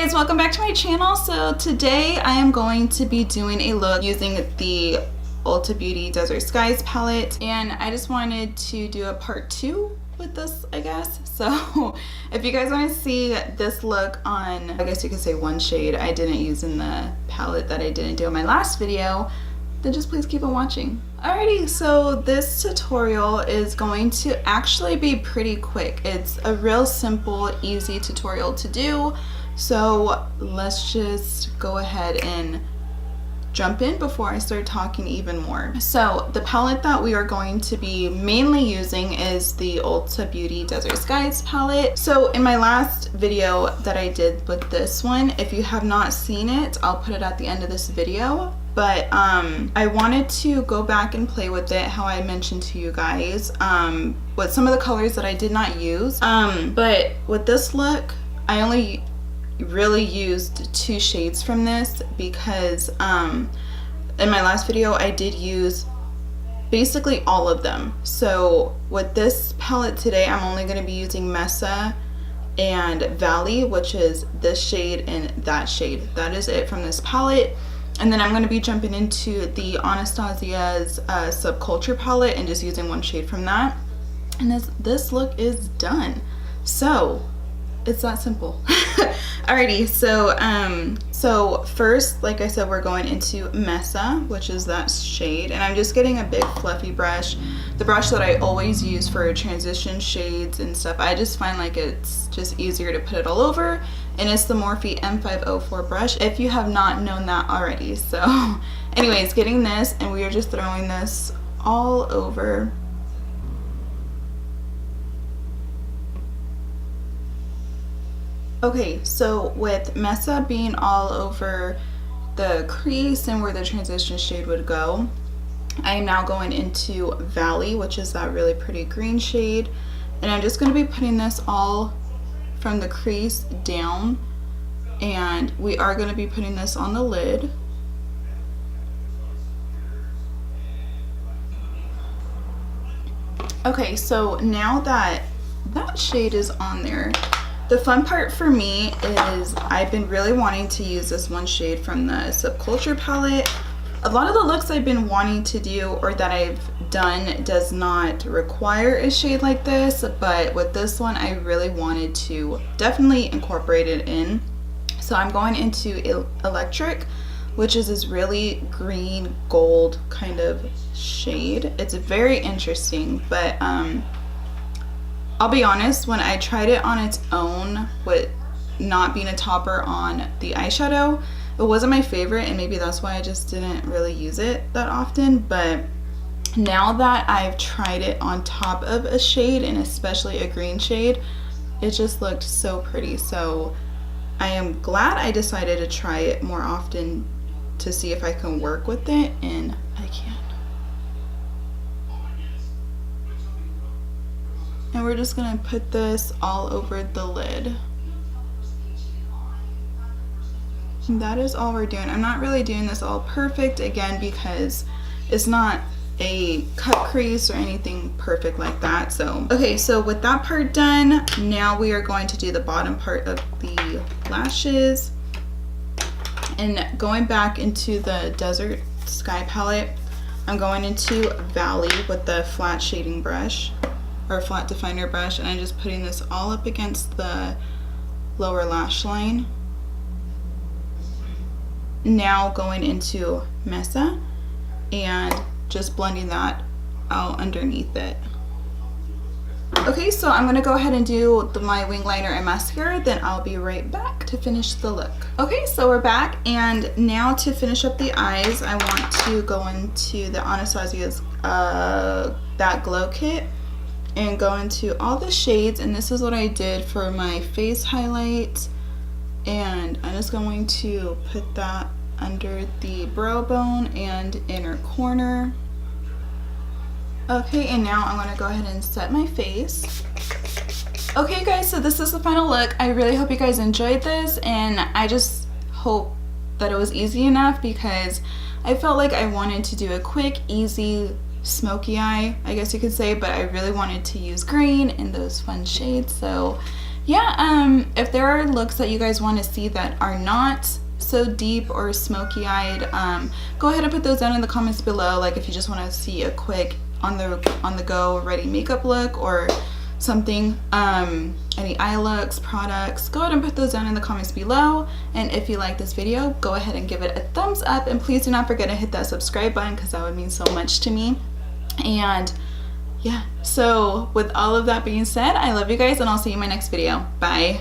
guys, welcome back to my channel. So today I am going to be doing a look using the Ulta Beauty Desert Skies palette, and I just wanted to do a part 2 with this, I guess. So if you guys want to see this look on, I guess you could say one shade I didn't use in the palette that I didn't do in my last video, then just please keep on watching. Alrighty, so this tutorial is going to actually be pretty quick. It's a real simple, easy tutorial to do. So let's just go ahead and jump in before I start talking even more. So the palette that we are going to be mainly using is the Ulta Beauty Desert Skies palette. So in my last video that I did with this one, if you have not seen it, I'll put it at the end of this video. But I wanted to go back and play with it, how I mentioned to you guys, with some of the colors that I did not use. But with this look, I only really used 2 shades from this because in my last video I did use basically all of them. So with this palette today, I'm only going to be using Mesa and Valley, which is this shade and that shade. That is it from this palette. And then I'm going to be jumping into the Anastasia's Subculture palette and just using 1 shade from that. And this look is done. So it's that simple. Alrighty, so first, like I said, we're going into Mesa, which is that shade, and I'm just getting a big fluffy brush, the brush that I always use for transition shades and stuff. I just find like it's just easier to put it all over, and it's the Morphe M504 brush, if you have not known that already. So anyways, getting this, and we are just throwing this all over. Okay, so with Mesa being all over the crease and where the transition shade would go, I am now going into Valley, which is that really pretty green shade. And I'm just going to be putting this all from the crease down. And we are going to be putting this on the lid. Okay, so now that that shade is on there, the fun part for me is I've been really wanting to use this 1 shade from the Subculture palette. A lot of the looks I've been wanting to do or that I've done does not require a shade like this, but with this one I really wanted to definitely incorporate it in. So I'm going into Electric, which is this really green gold kind of shade. It's very interesting, but I'll be honest, when I tried it on its own with not being a topper on the eyeshadow, it wasn't my favorite, and maybe that's why I just didn't really use it that often. But now that I've tried it on top of a shade, and especially a green shade, it just looked so pretty. So I am glad I decided to try it more often to see if I can work with it, and I can. And we're just gonna put this all over the lid. And that is all we're doing. I'm not really doing this all perfect, again, because it's not a cut crease or anything perfect like that. So okay, so with that part done, now we are going to do the bottom part of the lashes. And going back into the Desert Sky palette, I'm going into Valley with the flat shading brush, or flat definer brush, and I'm just putting this all up against the lower lash line. Now going into Mesa and just blending that out underneath it. Okay, so I'm gonna go ahead and do my wing liner and mascara, then I'll be right back to finish the look. Okay, so we're back, and now to finish up the eyes, I want to go into the Anastasia's That Glow Kit and go into all the shades, and this is what I did for my face highlight, and I'm just going to put that under the brow bone and inner corner. Okay, and now I'm gonna go ahead and set my face. Okay guys, so this is the final look. I really hope you guys enjoyed this, and I just hope that it was easy enough, because I felt like I wanted to do a quick, easy smoky eye, I guess you could say, but I really wanted to use green in those fun shades. So yeah, if there are looks that you guys want to see that are not so deep or smoky eyed, go ahead and put those down in the comments below. Like if you just want to see a quick on the go ready makeup look or something, any eye looks, products, go ahead and put those down in the comments below. And if you like this video, go ahead and give it a thumbs up, and please do not forget to hit that subscribe button because that would mean so much to me. And yeah, so with all of that being said, I love you guys, and I'll see you in my next video. Bye.